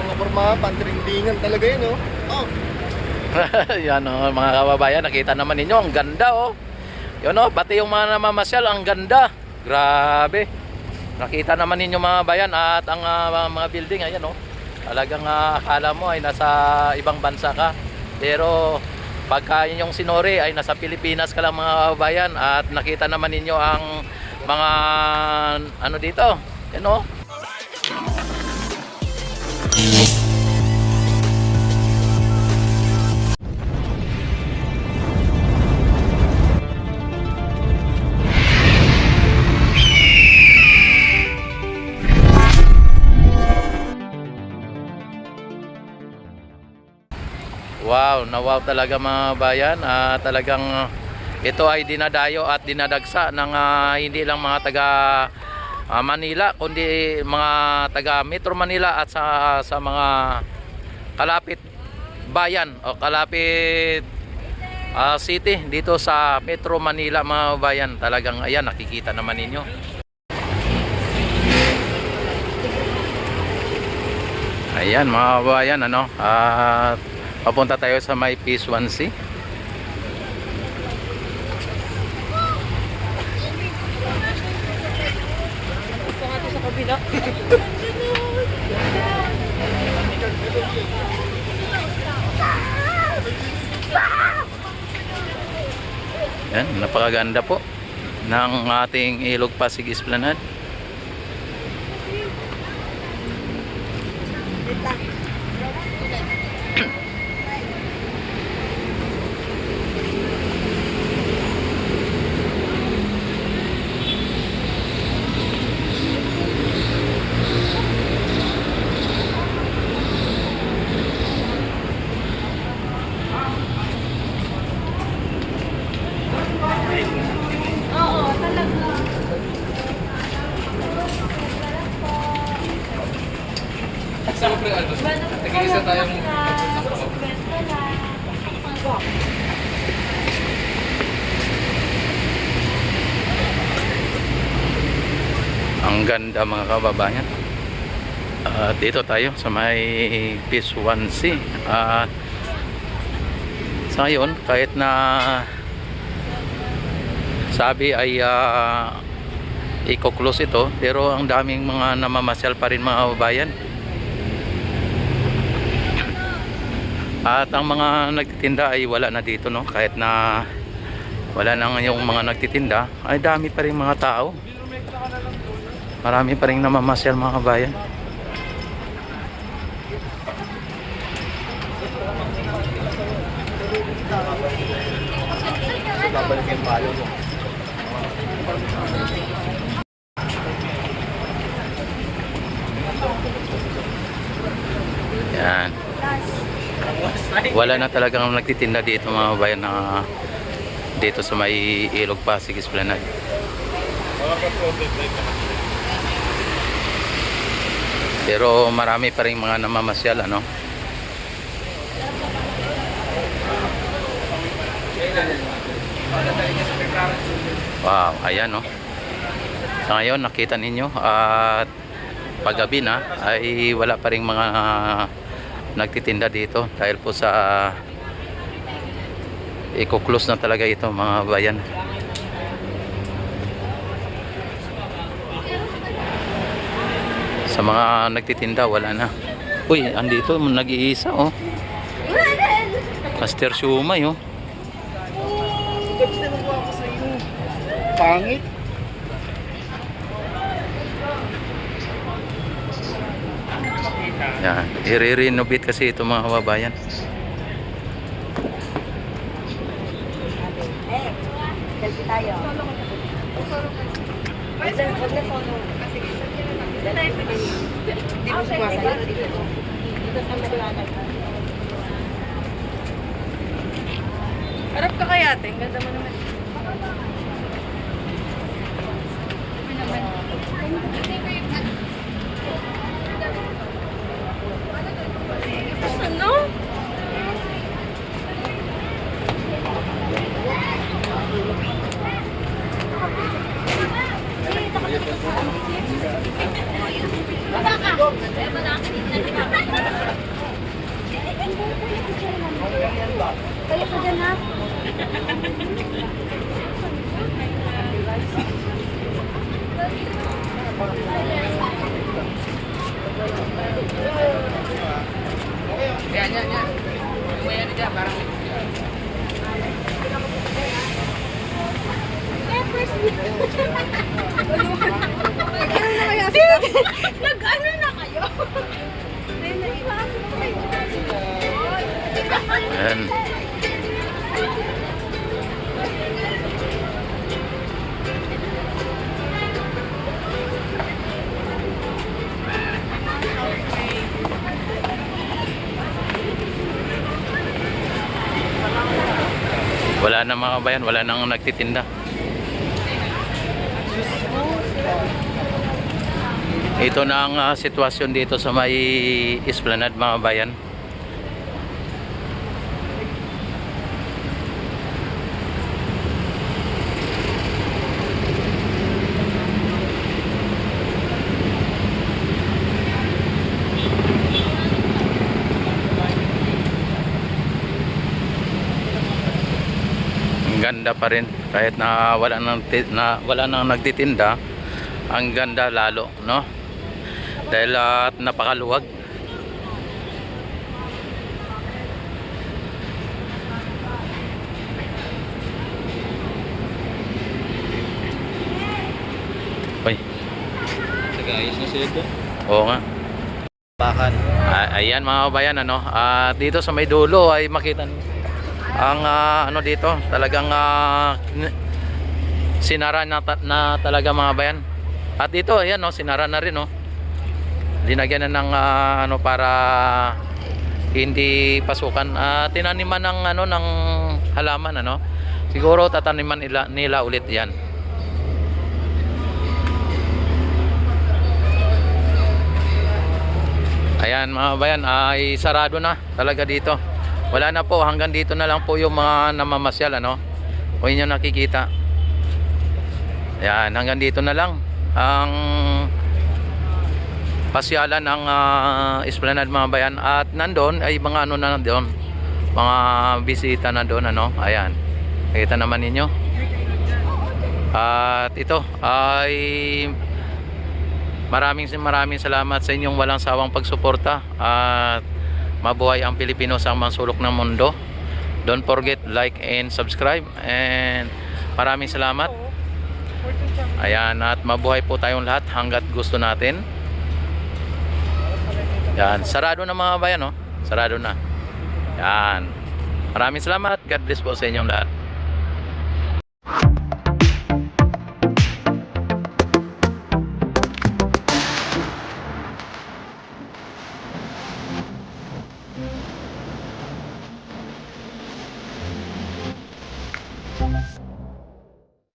mga pormahan, pantrendingan talaga yun, oh. Oh. Yan oh, mga kababayan, nakita naman ninyo, ang ganda oh. Yun oh, pati yung mga namamasyal, ang ganda. Grabe. Nakita naman ninyo mga bayan at ang mga building, ayan oh. Talagang akala mo ay nasa ibang bansa ka. Pero pagka yung sinori ay nasa Pilipinas ka lang mga kababayan at nakita naman ninyo ang mga ano dito. Yan oh. Wow, na wow talaga mga bayan. Talagang ito ay dinadayo at dinadagsa ng hindi lang mga taga Manila, kundi mga taga Metro Manila at sa mga kalapit bayan o kalapit city dito sa Metro Manila mga bayan. Talagang ayan, nakikita naman ninyo. Ayan mga bayan, ano, papunta tayo sa may Phase 1C. Gusto nga ito sa kabila. Yan, napakaganda po ng ating Ilog Pasig Esplanade. Oo, talaga. Isang pre, ano? Nag-iisa tayong... Ang ganda mga kababayan. Dito tayo sa may Phase 1C. Sa ngayon, kahit na sabi ay i-close ito, pero ang daming mga namamasyal pa rin mga kababayan. At ang mga nagtitinda ay wala na dito, no? Kahit na wala na yung mga nagtitinda, ay dami pa rin mga tao. Marami pa rin namamasyal mga kabayan. Babalikin palo mo. Yan. Wala na talagang nagtitinda dito mga kabayan na dito sa may Ilog Pasig Esplanade. Pero marami pa rin mga namamasyal, ano. Wow, ayan no. Sa ngayon nakita ninyo at paggabi na ay wala pa ring mga nagtitinda dito dahil po sa i-close na talaga ito mga bayan. Sa mga nagtitinda wala na. Uy, andito nag-iisa oh. Master Shumay oh. Pangit. Yan, i-renovate kasi ito mga kababayan. Selfie tayo. Huwag na photo. Hindi mo sumasaya dito. Dito sa maliwanag. Harap ka kaya ate. Ang ganda mo naman. Ano? Baba ka! Kayo sa dyan ha. Yan. May ano dyan, parang... Nag-ano na kaya sila? Nag-ano na kayo? Ayan. Wala na mga kabayan, wala nang nagtitinda. Ito na ang sitwasyon dito sa may Esplanade mga kabayan. Ang ganda pa rin kahit na wala nang nagtitinda, ang ganda lalo, no? Dahil napakaluwag. Oy, Nag-ayos na sila doon. oo nga. Bakan. Ayan mga kabayan, ano, dito sa may dulo ay makita niyo ang ano dito, talagang sinara na talaga mga kabayan. At dito ayan, no, sinara na rin, no. Linagyan na ng ano para hindi pasukan. Tinaniman ng ano ng halaman, ano. Siguro tataniman nila ulit 'yan. Ayan mga kabayan, ay sarado na talaga dito. Wala na po, hanggang dito na lang po yung mga namamasyal, ano. Kung inyo nakikita. Ayan, hanggang dito na lang ang pasyalan ng Esplanade mga bayan. At nandoon ay mga ano na nandoon, mga bisita na doon, ano. Ayan, nakita naman ninyo. At ito ay maraming salamat sa inyong walang sawang pagsuporta. At mabuhay ang Pilipino sa mga sulok ng mundo. Don't forget like and subscribe, and maraming salamat. Ayan, at mabuhay po tayong lahat hanggat gusto natin. Yan, sarado na mga bayan, no? Sarado na. Yan. Maraming salamat. God bless po sa inyong lahat.